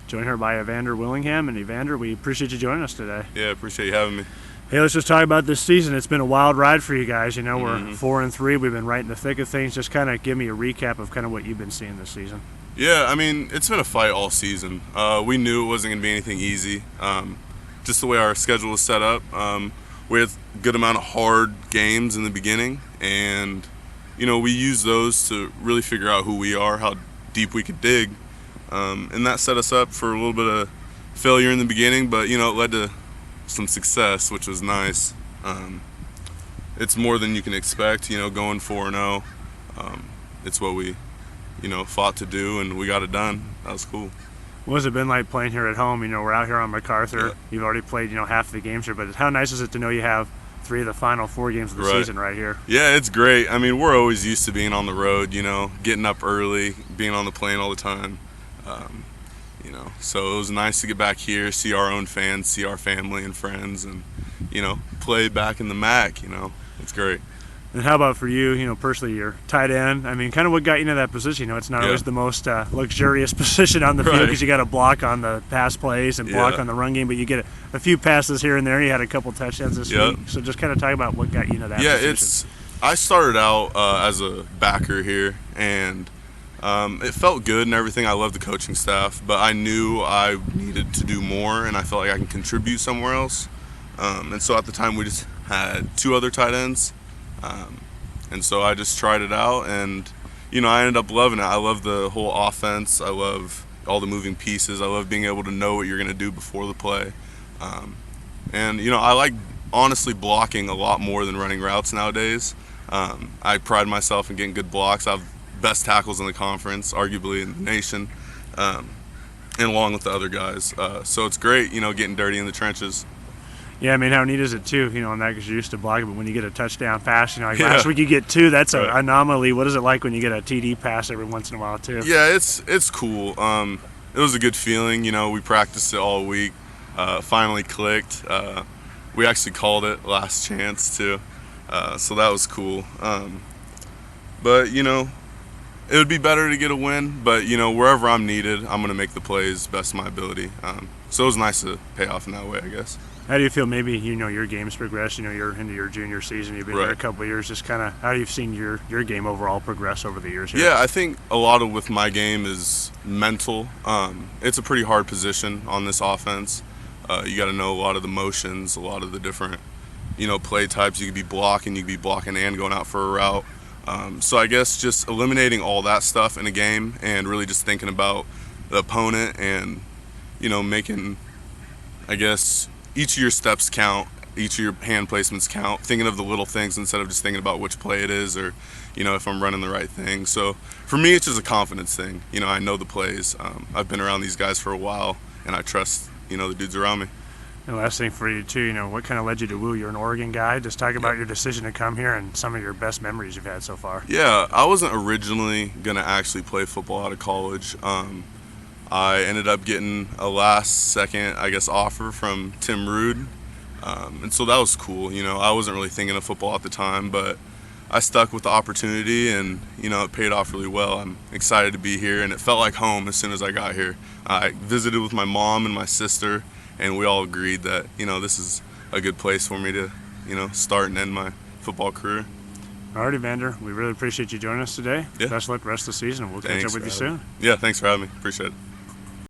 joined here by Evander Willingham. And Evander, we appreciate you joining us today. Yeah, appreciate you having me. Hey, let's just talk about this season. It's been a wild ride for you guys. You know, we're Mm-hmm. 4-3. We've been right in the thick of things. Just kind of give me a recap of kind of what you've been seeing this season. Yeah, I mean, it's been a fight all season. We knew it wasn't going to be anything easy. Just the way our schedule was set up, we had a good amount of hard games in the beginning, and you know, we used those to really figure out who we are, how deep we could dig, and that set us up for a little bit of failure in the beginning, but you know, it led to some success, which was nice. It's more than you can expect, you know, going 4-0. It's what we, you know, fought to do, and we got it done. That was cool. What has it been like playing here at home? You know, we're out here on MacArthur. Yeah. You've already played, you know, half the games here, but how nice is it to know you have 3 of the final 4 games of the season right here? Yeah, it's great. I mean, we're always used to being on the road, you know, getting up early, being on the plane all the time. You know, so it was nice to get back here, see our own fans, see our family and friends, and, you know, play back in the MAC, you know. It's great. And how about for you, you know, personally, your tight end? I mean, kind of what got you into that position? You know, it's not always the most luxurious position on the field because you got to block on the pass plays and block on the run game, but you get a few passes here and there. You had a couple touchdowns this week. So just kind of talk about what got you into that position. I started out as a backer here, and it felt good and everything. I love the coaching staff, but I knew I needed to do more, and I felt like I can contribute somewhere else. And so at the time, we just had 2 other tight ends. And so I just tried it out, and you know, I ended up loving it. I love the whole offense. I love all the moving pieces. I love being able to know what you're going to do before the play. And you know, I like honestly blocking a lot more than running routes nowadays. I pride myself in getting good blocks. I have best tackles in the conference, arguably in the nation, and along with the other guys. So it's great, you know, getting dirty in the trenches. Yeah, I mean, how neat is it too, you know, on that, because you're used to blocking, but when you get a touchdown pass, you know, like last week you get 2, that's an anomaly. What is it like when you get a TD pass every once in a while too? Yeah, it's cool. It was a good feeling, you know, we practiced it all week, finally clicked. We actually called it last chance too, so that was cool. But, you know, it would be better to get a win, but, you know, wherever I'm needed, I'm going to make the plays best of my ability. So it was nice to pay off in that way, I guess. How do you feel, maybe, you know, your game's progressed, you know, you're into your junior season, you've been there a couple of years, just kind of how you've seen your game overall progress over the years here? Yeah, I think a lot of with my game is mental. It's a pretty hard position on this offense. You got to know a lot of the motions, a lot of the different, you know, play types. You could be blocking and going out for a route. So I guess just eliminating all that stuff in a game and really just thinking about the opponent and, you know, making, I guess, each of your steps count, each of your hand placements count, thinking of the little things instead of just thinking about which play it is or, you know, if I'm running the right thing. So for me, it's just a confidence thing. You know, I know the plays. I've been around these guys for a while, and I trust, you know, the dudes around me. And last thing for you too, you know, what kind of led you to WOU? You're an Oregon guy. Just talk about your decision to come here and some of your best memories you've had so far. Yeah, I wasn't originally going to actually play football out of college. I ended up getting a last-second, I guess, offer from Tim Rude, and so that was cool. You know, I wasn't really thinking of football at the time, but I stuck with the opportunity, and you know, it paid off really well. I'm excited to be here, and it felt like home as soon as I got here. I visited with my mom and my sister, and we all agreed that, you know, this is a good place for me to, you know, start and end my football career. All right, Evander, we really appreciate you joining us today. Yeah. Best of luck the rest of the season, and we'll catch up with you soon. Yeah, thanks for having me. Appreciate it.